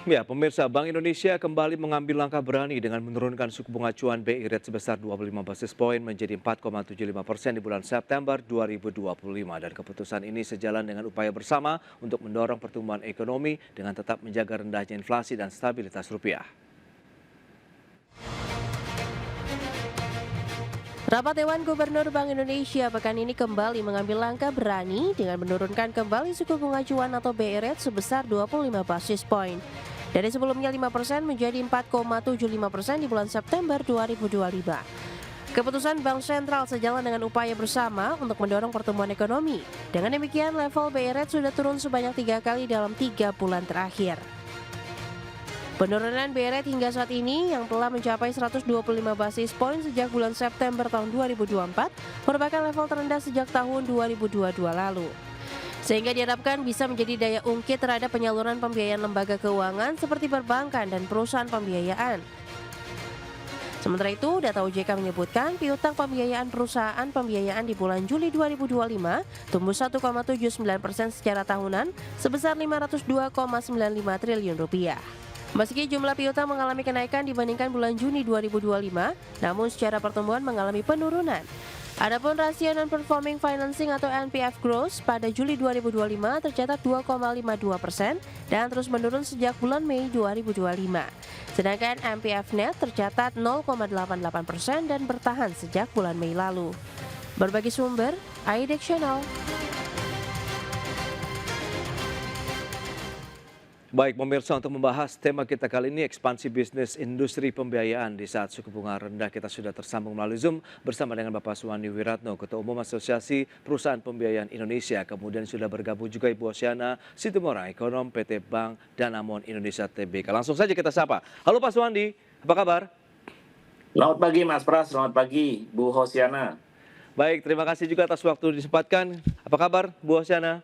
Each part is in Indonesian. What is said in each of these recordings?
Ya, pemirsa, Bank Indonesia kembali mengambil langkah berani dengan menurunkan suku bunga acuan BI Rate sebesar 25 basis poin menjadi 4,75% di bulan September 2025. Dan keputusan ini sejalan dengan upaya bersama untuk mendorong pertumbuhan ekonomi dengan tetap menjaga rendahnya inflasi dan stabilitas rupiah. Rapat Dewan Gubernur Bank Indonesia pekan ini kembali mengambil langkah berani dengan menurunkan kembali suku bunga acuan atau BI Rate sebesar 25 basis poin. Dari sebelumnya 5% menjadi 4,75% di bulan September 2025. Keputusan Bank Sentral sejalan dengan upaya bersama untuk mendorong pertumbuhan ekonomi. Dengan demikian, level BI Rate sudah turun sebanyak 3 kali dalam 3 bulan terakhir. Penurunan BI Rate hingga saat ini yang telah mencapai 125 basis poin sejak bulan September tahun 2024 merupakan level terendah sejak tahun 2022 lalu. Sehingga diharapkan bisa menjadi daya ungkit terhadap penyaluran pembiayaan lembaga keuangan seperti perbankan dan perusahaan pembiayaan. Sementara itu, data OJK menyebutkan piutang pembiayaan perusahaan pembiayaan di bulan Juli 2025 tumbuh 1,79% secara tahunan sebesar 502,95 triliun rupiah. Meski jumlah piutang mengalami kenaikan dibandingkan bulan Juni 2025, namun secara pertumbuhan mengalami penurunan. Adapun rasio non-performing financing atau NPF gross pada Juli 2025 tercatat 2,52% dan terus menurun sejak bulan Mei 2025. Sedangkan NPF net tercatat 0,88% dan bertahan sejak bulan Mei lalu. Berbagi sumber, IDEX Channel. Baik, pemirsa, untuk membahas tema kita kali ini, ekspansi bisnis industri pembiayaan di saat suku bunga rendah, kita sudah tersambung melalui Zoom bersama dengan Bapak Suwandi Wiratno, Ketua Umum Asosiasi Perusahaan Pembiayaan Indonesia. Kemudian sudah bergabung juga Ibu Osyana Situmorang, Ekonom PT Bank Danamon Indonesia Tbk. Langsung saja kita sapa. Halo Pak Suwandi, apa kabar? Selamat pagi Mas Pras, selamat pagi Bu Hosiana. Baik, terima kasih juga atas waktu disempatkan. Apa kabar Bu Osyana?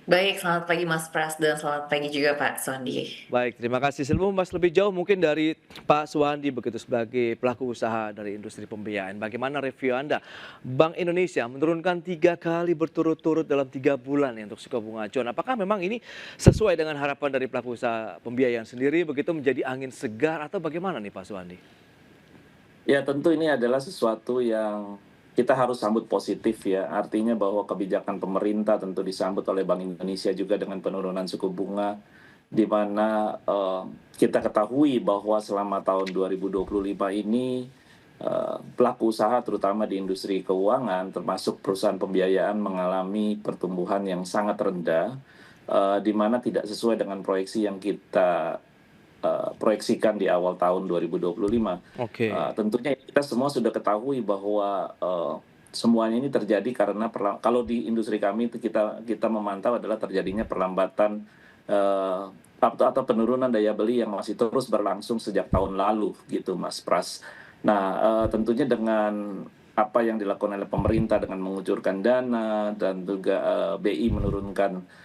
Baik, selamat pagi Mas Pras dan selamat pagi juga Pak Sondi. Baik, terima kasih. Sebelum membahas lebih jauh mungkin dari Pak Suwandi begitu sebagai pelaku usaha dari industri pembiayaan. Bagaimana review Anda? Bank Indonesia menurunkan 3 kali berturut-turut dalam 3 bulan ya untuk suku bunga acuan. Apakah memang ini sesuai dengan harapan dari pelaku usaha pembiayaan sendiri begitu menjadi angin segar atau bagaimana nih Pak Suwandi? Ya tentu ini adalah sesuatu yang kita harus sambut positif ya. Artinya bahwa kebijakan pemerintah tentu disambut oleh Bank Indonesia juga dengan penurunan suku bunga, di mana kita ketahui bahwa selama tahun 2025 ini pelaku usaha terutama di industri keuangan termasuk perusahaan pembiayaan mengalami pertumbuhan yang sangat rendah, di mana tidak sesuai dengan proyeksi yang kita proyeksikan di awal tahun 2025. Oke. Tentunya kita semua sudah ketahui bahwa semuanya ini terjadi karena kalau di industri kami itu kita memantau adalah terjadinya perlambatan atau penurunan daya beli yang masih terus berlangsung sejak tahun lalu gitu Mas Pras. Nah, tentunya dengan apa yang dilakukan oleh pemerintah dengan mengucurkan dana dan juga BI menurunkan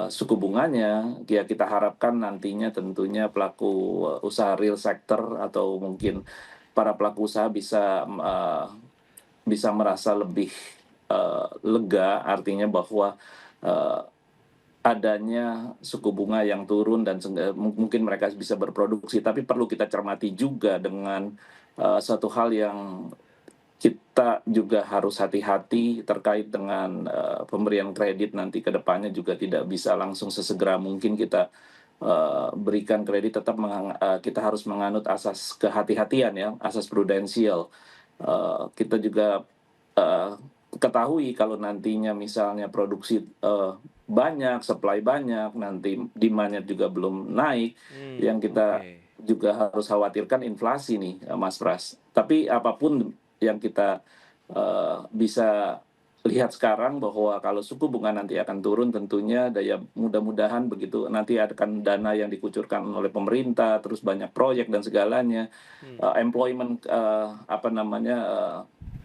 suku bunganya, ya kita harapkan nantinya tentunya pelaku usaha real sector atau mungkin para pelaku usaha bisa merasa lebih lega, artinya bahwa adanya suku bunga yang turun dan mungkin mereka bisa berproduksi, tapi perlu kita cermati juga dengan satu hal yang kita juga harus hati-hati terkait dengan pemberian kredit nanti ke depannya juga tidak bisa langsung sesegera mungkin kita berikan kredit, tetap kita harus menganut asas kehati-hatian ya, asas prudensial. Kita juga ketahui kalau nantinya misalnya produksi banyak, supply banyak, nanti demand-nya juga belum naik, yang kita juga harus khawatirkan inflasi nih Mas Pras. Tapi apapun yang kita bisa lihat sekarang bahwa kalau suku bunga nanti akan turun tentunya mudah-mudahan begitu nanti akan dana yang dikucurkan oleh pemerintah, terus banyak proyek dan segalanya, employment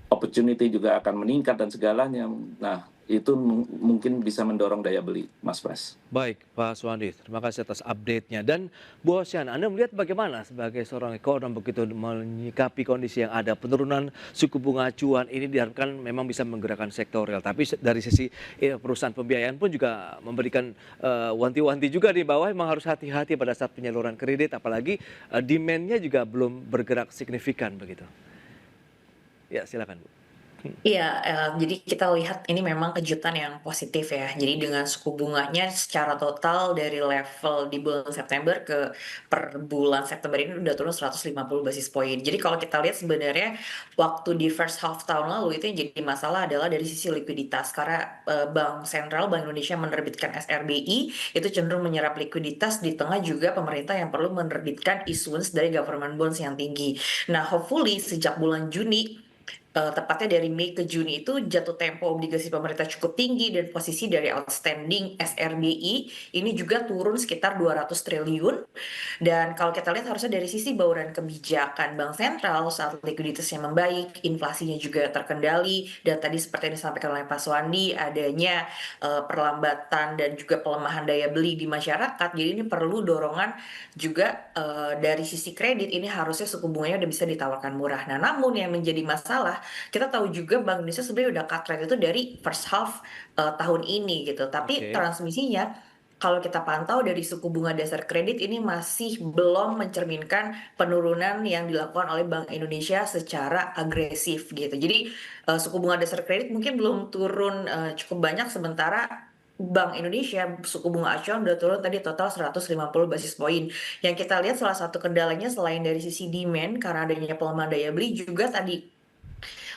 opportunity juga akan meningkat dan segalanya. Nah, itu mungkin bisa mendorong daya beli, Mas Pras. Baik, Pak Suwandi, terima kasih atas update-nya. Dan Bu Hosiana, Anda melihat bagaimana sebagai seorang ekonom begitu menyikapi kondisi yang ada, penurunan suku bunga acuan ini diharapkan memang bisa menggerakkan sektor real. Tapi dari sisi perusahaan pembiayaan pun juga memberikan wanti-wanti juga di bawah, memang harus hati-hati pada saat penyaluran kredit, apalagi demand-nya juga belum bergerak signifikan begitu. Ya, silakan Bu. Iya, jadi kita lihat ini memang kejutan yang positif ya. Jadi dengan suku bunganya secara total dari level di bulan September ke per bulan September ini udah turun 150 basis point. Jadi kalau kita lihat sebenarnya waktu di first half tahun lalu itu yang jadi masalah adalah dari sisi likuiditas karena Bank Sentral Bank Indonesia menerbitkan SRBI itu cenderung menyerap likuiditas di tengah juga pemerintah yang perlu menerbitkan issuance dari government bonds yang tinggi. Nah, hopefully sejak bulan Juni tepatnya dari Mei ke Juni itu jatuh tempo obligasi pemerintah cukup tinggi dan posisi dari outstanding SRBI ini juga turun sekitar 200 triliun. Dan kalau kita lihat harusnya dari sisi bauran kebijakan Bank Sentral saat likuiditasnya membaik, inflasinya juga terkendali, dan tadi seperti yang disampaikan oleh Pak Suwandi, adanya perlambatan dan juga pelemahan daya beli di masyarakat. Jadi ini perlu dorongan juga dari sisi kredit ini harusnya suku bunganya udah bisa ditawarkan murah. Nah, namun yang menjadi masalah kita tahu juga Bank Indonesia sebenarnya udah cut rate itu dari first half tahun ini gitu. Tapi Oke. transmisinya kalau kita pantau dari suku bunga dasar kredit ini masih belum mencerminkan penurunan yang dilakukan oleh Bank Indonesia secara agresif gitu. Jadi suku bunga dasar kredit mungkin belum turun cukup banyak sementara Bank Indonesia suku bunga acuan udah turun tadi total 150 basis point. Yang kita lihat salah satu kendalanya selain dari sisi demand karena adanya pelemahan daya beli juga tadi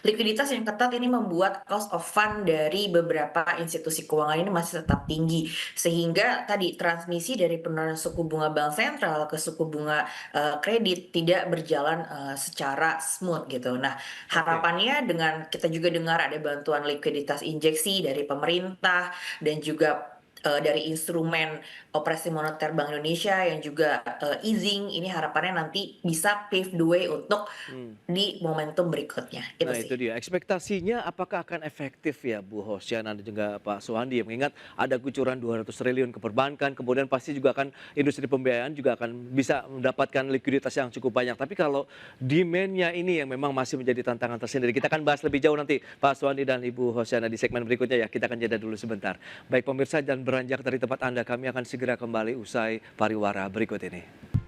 likuiditas yang ketat ini membuat cost of fund dari beberapa institusi keuangan ini masih tetap tinggi. Sehingga tadi transmisi dari penurunan suku bunga bank sentral ke suku bunga kredit tidak berjalan secara smooth gitu. Nah, Oke. harapannya dengan kita juga dengar ada bantuan likuiditas injeksi dari pemerintah dan juga dari instrumen operasi moneter Bank Indonesia yang juga easing ini harapannya nanti bisa pave the way untuk Hmm. di momentum berikutnya, itu Nah sih. itu dia, ekspektasinya apakah akan efektif ya Bu Hosiana dan juga Pak Suwandi, mengingat ada kucuran 200 triliun ke perbankan, kemudian pasti juga akan industri pembiayaan juga akan bisa mendapatkan likuiditas yang cukup banyak. Tapi kalau demand-nya ini yang memang masih menjadi tantangan tersendiri, kita akan bahas lebih jauh nanti Pak Suwandi dan Ibu Hosiana di segmen berikutnya ya, kita akan jeda dulu sebentar. Baik pemirsa, dan beranjak dari tempat Anda, kami akan segera kembali usai pariwara berikut ini.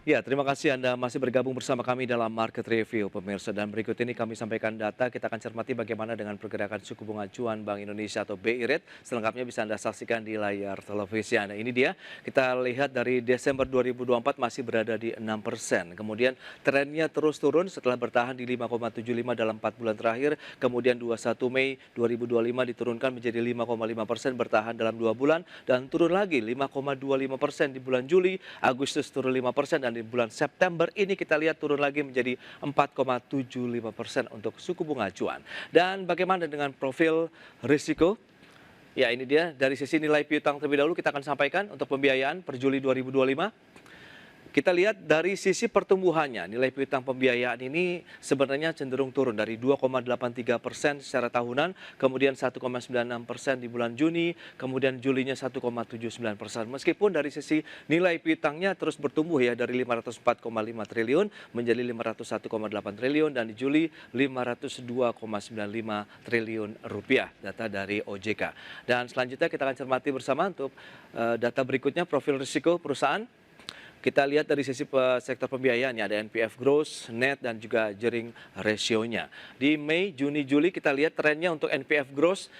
Ya, terima kasih Anda masih bergabung bersama kami dalam Market Review, pemirsa. Dan berikut ini kami sampaikan data, kita akan cermati bagaimana dengan pergerakan suku bunga acuan Bank Indonesia atau BI Rate. Selengkapnya bisa Anda saksikan di layar televisi Anda. Ini dia, kita lihat dari Desember 2024 masih berada di 6%. Kemudian trennya terus turun setelah bertahan di 5,75 dalam 4 bulan terakhir. Kemudian 21 Mei 2025 diturunkan menjadi 5,5%, bertahan dalam 2 bulan. Dan turun lagi 5,25% di bulan Juli, Agustus turun 5%, dan di bulan September ini kita lihat turun lagi menjadi 4,75% untuk suku bunga acuan. Dan bagaimana dengan profil risiko? Ya, ini dia dari sisi nilai piutang terlebih dahulu kita akan sampaikan untuk pembiayaan per Juli 2025. Kita lihat dari sisi pertumbuhannya, nilai piutang pembiayaan ini sebenarnya cenderung turun dari 2,83% secara tahunan, kemudian 1,96% di bulan Juni, kemudian Julinya 1,79%. Meskipun dari sisi nilai piutangnya terus bertumbuh ya, dari 504,5 triliun menjadi 501,8 triliun, dan di Juli 502,95 triliun rupiah, data dari OJK. Dan selanjutnya kita akan cermati bersama untuk data berikutnya, profil risiko perusahaan. Kita lihat dari sisi sektor pembiayaan ya, ada NPF gross, net, dan juga gearing ratio-nya. Di Mei, Juni, Juli kita lihat trennya untuk NPF gross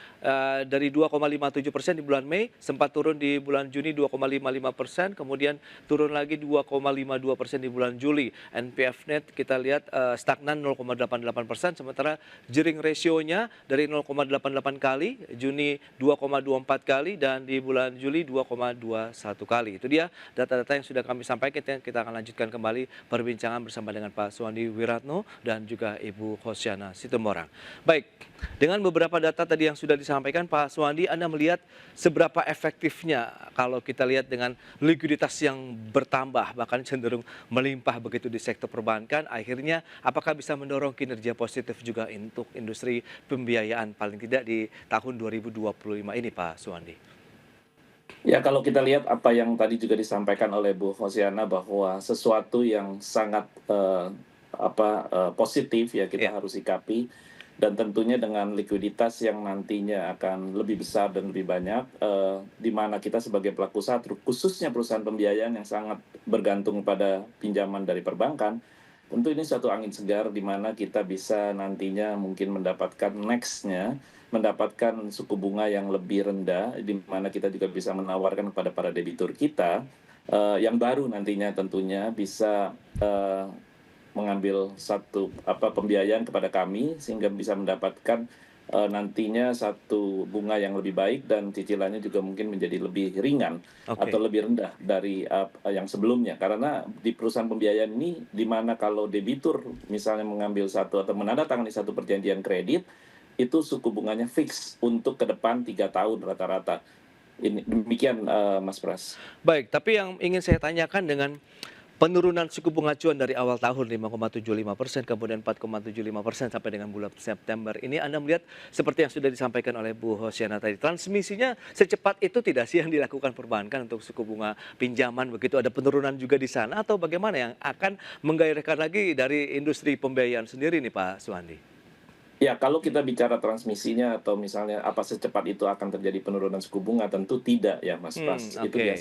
dari 2,57% di bulan Mei, sempat turun di bulan Juni 2,55%, kemudian turun lagi 2,52% di bulan Juli. NPF net kita lihat stagnan 0,88%, sementara gearing ratio-nya dari 0,88 kali, Juni 2,24 kali, dan di bulan Juli 2,21 kali. Itu dia data-data yang sudah kami sampaikan sampai kita akan lanjutkan kembali perbincangan bersama dengan Pak Suwandi Wiratno dan juga Ibu Hosiana Situmorang. Baik, dengan beberapa data tadi yang sudah disampaikan Pak Suwandi, Anda melihat seberapa efektifnya kalau kita lihat dengan likuiditas yang bertambah bahkan cenderung melimpah begitu di sektor perbankan, akhirnya apakah bisa mendorong kinerja positif juga untuk industri pembiayaan paling tidak di tahun 2025 ini Pak Suwandi? Ya, kalau kita lihat apa yang tadi juga disampaikan oleh Bu Hosiana bahwa sesuatu yang sangat positif ya kita Ya, harus sikapi, dan tentunya dengan likuiditas yang nantinya akan lebih besar dan lebih banyak, di mana kita sebagai pelaku usaha, khususnya perusahaan pembiayaan yang sangat bergantung pada pinjaman dari perbankan, tentu ini suatu angin segar di mana kita bisa nantinya mungkin mendapatkan suku bunga yang lebih rendah, di mana kita juga bisa menawarkan kepada para debitur kita yang baru nantinya tentunya bisa mengambil satu pembiayaan kepada kami sehingga bisa mendapatkan nantinya satu bunga yang lebih baik dan cicilannya juga mungkin menjadi lebih ringan atau oke. lebih rendah dari yang sebelumnya. Karena di perusahaan pembiayaan ini, di mana kalau debitur misalnya mengambil satu atau menandatangani satu perjanjian kredit, itu suku bunganya fix untuk ke depan 3 tahun rata-rata. Ini demikian Mas Pras. Baik, tapi yang ingin saya tanyakan dengan penurunan suku bunga acuan dari awal tahun 5,75%, kemudian 4,75% sampai dengan bulan September ini, Anda melihat seperti yang sudah disampaikan oleh Bu Hosiana tadi, transmisinya secepat itu tidak sih yang dilakukan perbankan untuk suku bunga pinjaman begitu? Ada penurunan juga di sana atau bagaimana yang akan menggairahkan lagi dari industri pembiayaan sendiri nih Pak Suwandi? Ya, kalau kita bicara transmisinya atau misalnya apa secepat itu akan terjadi penurunan suku bunga, tentu tidak ya Mas Pras. Itu Oke.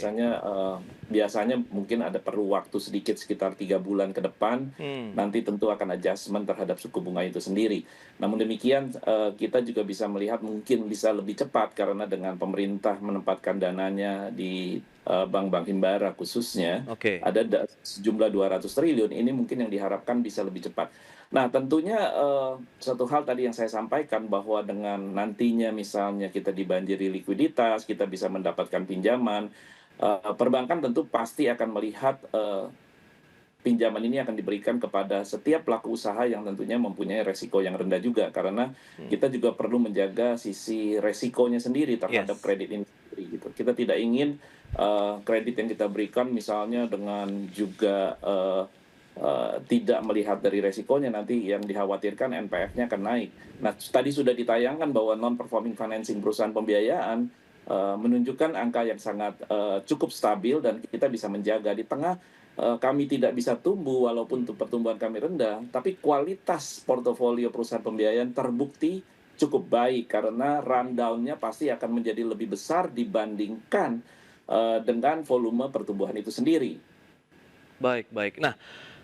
biasanya mungkin ada perlu waktu sedikit sekitar 3 bulan ke depan, Hmm, nanti tentu akan adjustment terhadap suku bunga itu sendiri. Namun demikian kita juga bisa melihat mungkin bisa lebih cepat karena dengan pemerintah menempatkan dananya di bank-bank himbara khususnya, oke. ada sejumlah 200 triliun, ini mungkin yang diharapkan bisa lebih cepat. Nah, tentunya satu hal tadi yang saya sampaikan bahwa dengan nantinya misalnya kita dibanjiri likuiditas, kita bisa mendapatkan pinjaman, perbankan tentu pasti akan melihat pinjaman ini akan diberikan kepada setiap pelaku usaha yang tentunya mempunyai resiko yang rendah juga, karena Hmm, kita juga perlu menjaga sisi resikonya sendiri terhadap yes. kredit ini sendiri gitu. Kita tidak ingin kredit yang kita berikan misalnya dengan juga tidak melihat dari resikonya, nanti yang dikhawatirkan NPF-nya akan naik. Nah, tadi sudah ditayangkan bahwa non-performing financing perusahaan pembiayaan menunjukkan angka yang sangat cukup stabil dan kita bisa menjaga di tengah kami tidak bisa tumbuh walaupun untuk pertumbuhan kami rendah, tapi kualitas portofolio perusahaan pembiayaan terbukti cukup baik karena rundown-nya pasti akan menjadi lebih besar dibandingkan dengan volume pertumbuhan itu sendiri. Baik, baik. Nah,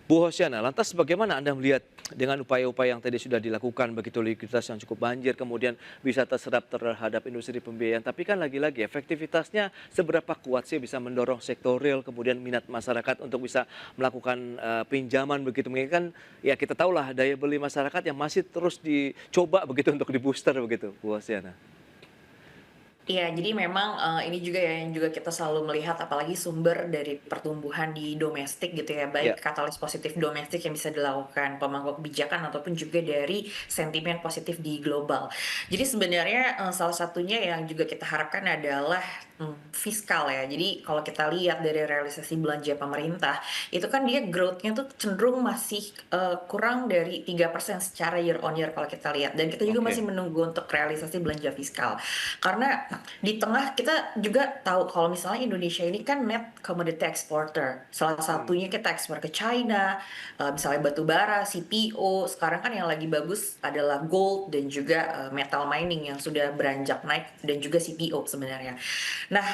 Bu Hosiana, lantas bagaimana Anda melihat dengan upaya-upaya yang tadi sudah dilakukan begitu likuiditas yang cukup banjir, kemudian bisa terserap terhadap industri pembiayaan, tapi kan lagi-lagi efektivitasnya seberapa kuat sih bisa mendorong sektor real, kemudian minat masyarakat untuk bisa melakukan pinjaman begitu. Mungkin kan ya kita tahulah daya beli masyarakat yang masih terus dicoba begitu untuk di-booster begitu, Bu Hosiana. Iya, jadi memang, ini juga ya yang juga kita selalu melihat apalagi sumber dari pertumbuhan di domestik gitu ya, Ya, baik katalis positif domestik yang bisa dilakukan pemangku kebijakan ataupun juga dari sentimen positif di global. Jadi sebenarnya, salah satunya yang juga kita harapkan adalah, fiskal ya. Jadi kalau kita lihat dari realisasi belanja pemerintah, itu kan dia growth-nya tuh cenderung masih, kurang dari 3% secara year on year kalau kita lihat, dan kita juga masih oke. menunggu untuk realisasi belanja fiskal. Karena di tengah kita juga tahu kalau misalnya Indonesia ini kan net commodity exporter. Salah Hmm, satunya kita ekspor ke China, misalnya batu bara, CPO. Sekarang kan yang lagi bagus adalah gold dan juga metal mining yang sudah beranjak naik dan juga CPO sebenarnya. Nah,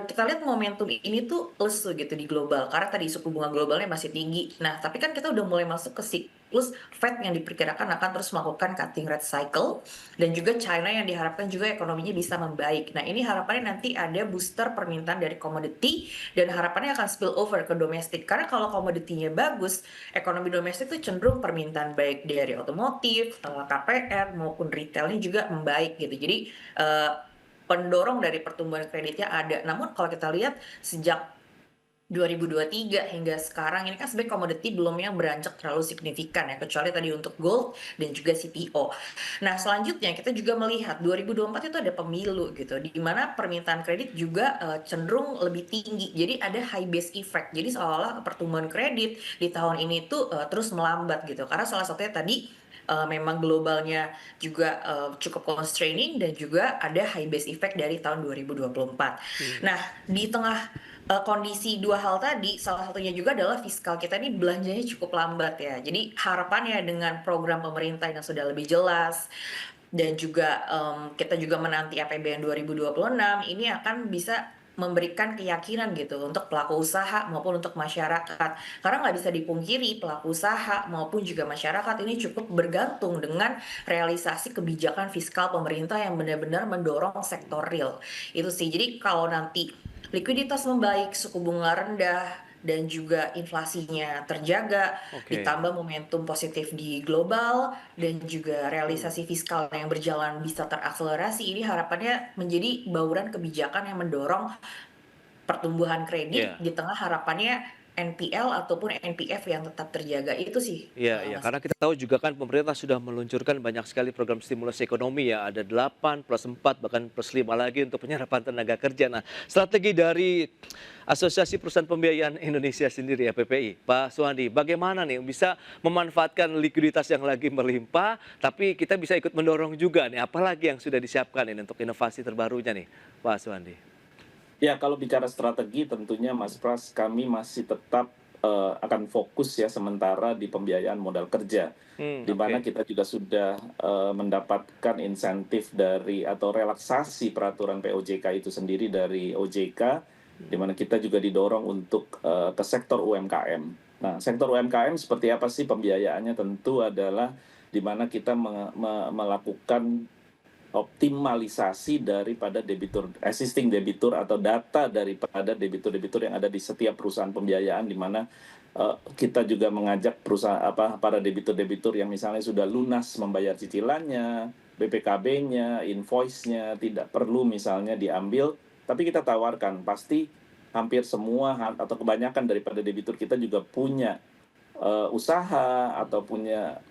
kita lihat momentum ini tuh lesu gitu di global, karena tadi suku bunga globalnya masih tinggi. Nah, tapi kan kita udah mulai masuk ke siklus Fed yang diperkirakan akan terus melakukan cutting rate cycle, dan juga China yang diharapkan juga ekonominya bisa membaik. Nah, ini harapannya nanti ada booster permintaan dari komoditi, dan harapannya akan spill over ke domestik. Karena kalau komoditinya bagus, ekonomi domestik tuh cenderung permintaan baik dari otomotif, KPR maupun retailnya juga membaik gitu. Jadi, pendorong dari pertumbuhan kreditnya ada. Namun kalau kita lihat sejak 2023 hingga sekarang ini kan sebenarnya komoditi belum yang beranjak terlalu signifikan ya, kecuali tadi untuk gold dan juga CPO. Nah, selanjutnya kita juga melihat 2024 itu ada pemilu gitu, di mana permintaan kredit juga cenderung lebih tinggi. Jadi ada high base effect. Jadi seolah-olah pertumbuhan kredit di tahun ini tuh terus melambat gitu. Karena salah satunya tadi memang globalnya juga cukup constraining dan juga ada high base effect dari tahun 2024. Nah, di tengah kondisi dua hal tadi, salah satunya juga adalah fiskal kita ini belanjanya cukup lambat ya. Jadi harapannya dengan program pemerintah yang sudah lebih jelas dan juga kita juga menanti APBN 2026 ini akan bisa memberikan keyakinan gitu untuk pelaku usaha maupun untuk masyarakat. Karena nggak bisa dipungkiri pelaku usaha maupun juga masyarakat ini cukup bergantung dengan realisasi kebijakan fiskal pemerintah yang benar-benar mendorong sektor real. Itu sih. Jadi kalau nanti likuiditas membaik, suku bunga rendah, dan juga inflasinya terjaga, Oke. ditambah momentum positif di global, dan juga realisasi fiskal yang berjalan bisa terakselerasi, ini harapannya menjadi bauran kebijakan yang mendorong pertumbuhan kredit Iya. di tengah harapannya NPL ataupun NPF yang tetap terjaga. Itu sih, Iya, iya, Mas. karena kita tahu juga kan pemerintah sudah meluncurkan banyak sekali program stimulus ekonomi ya, ada 8 plus 4 bahkan plus 5 lagi untuk penyerapan tenaga kerja. Nah, strategi dari Asosiasi Perusahaan Pembiayaan Indonesia sendiri ya PPI, Pak Suhandi, bagaimana nih bisa memanfaatkan likuiditas yang lagi melimpah, tapi kita bisa ikut mendorong juga nih, apalagi yang sudah disiapkan ini untuk inovasi terbarunya nih, Pak Suhandi? Ya, kalau bicara strategi tentunya Mas Pras, kami masih tetap akan fokus ya sementara di pembiayaan modal kerja, di mana Oke. kita juga sudah mendapatkan insentif dari atau relaksasi peraturan POJK itu sendiri dari OJK, di mana kita juga didorong untuk ke sektor UMKM. Nah, sektor UMKM seperti apa sih pembiayaannya? Tentu adalah di mana kita melakukan optimalisasi daripada debitur existing debitur atau data daripada debitur-debitur yang ada di setiap perusahaan pembiayaan, di mana kita juga mengajak perusahaan para debitur-debitur yang misalnya sudah lunas membayar cicilannya, BPKB-nya, invoice-nya tidak perlu misalnya diambil, tapi kita tawarkan pasti hampir semua atau kebanyakan daripada debitur kita juga punya usaha atau punya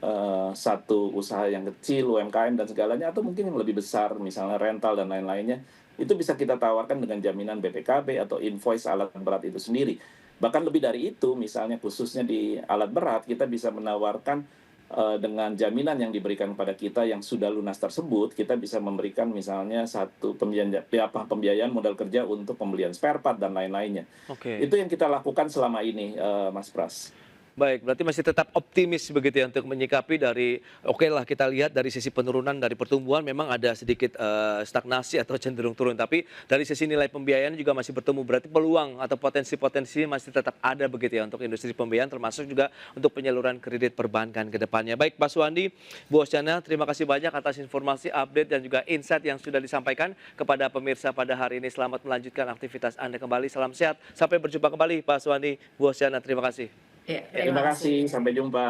satu usaha yang kecil, UMKM dan segalanya, atau mungkin yang lebih besar, misalnya rental dan lain-lainnya, itu bisa kita tawarkan dengan jaminan BPKB atau invoice alat berat itu sendiri. Bahkan lebih dari itu, misalnya khususnya di alat berat, kita bisa menawarkan dengan jaminan yang diberikan kepada kita yang sudah lunas tersebut, kita bisa memberikan misalnya satu pembiayaan modal kerja untuk pembelian spare part dan lain-lainnya. Oke. Itu yang kita lakukan selama ini, Mas Pras. Baik, berarti masih tetap optimis begitu ya untuk menyikapi dari oke lah kita lihat dari sisi penurunan dari pertumbuhan memang ada sedikit stagnasi atau cenderung turun, tapi dari sisi nilai pembiayaan juga masih bertemu, berarti peluang atau potensi-potensi masih tetap ada begitu ya untuk industri pembiayaan termasuk juga untuk penyaluran kredit perbankan ke depannya. Baik Pak Suhandi, Bu Osyana, terima kasih banyak atas informasi, update dan juga insight yang sudah disampaikan kepada pemirsa pada hari ini. Selamat melanjutkan aktivitas Anda kembali, salam sehat, sampai berjumpa kembali Pak Suhandi, Bu Osyana, terima kasih. Ya, Terima terima kasih, kasih. sampai jumpa.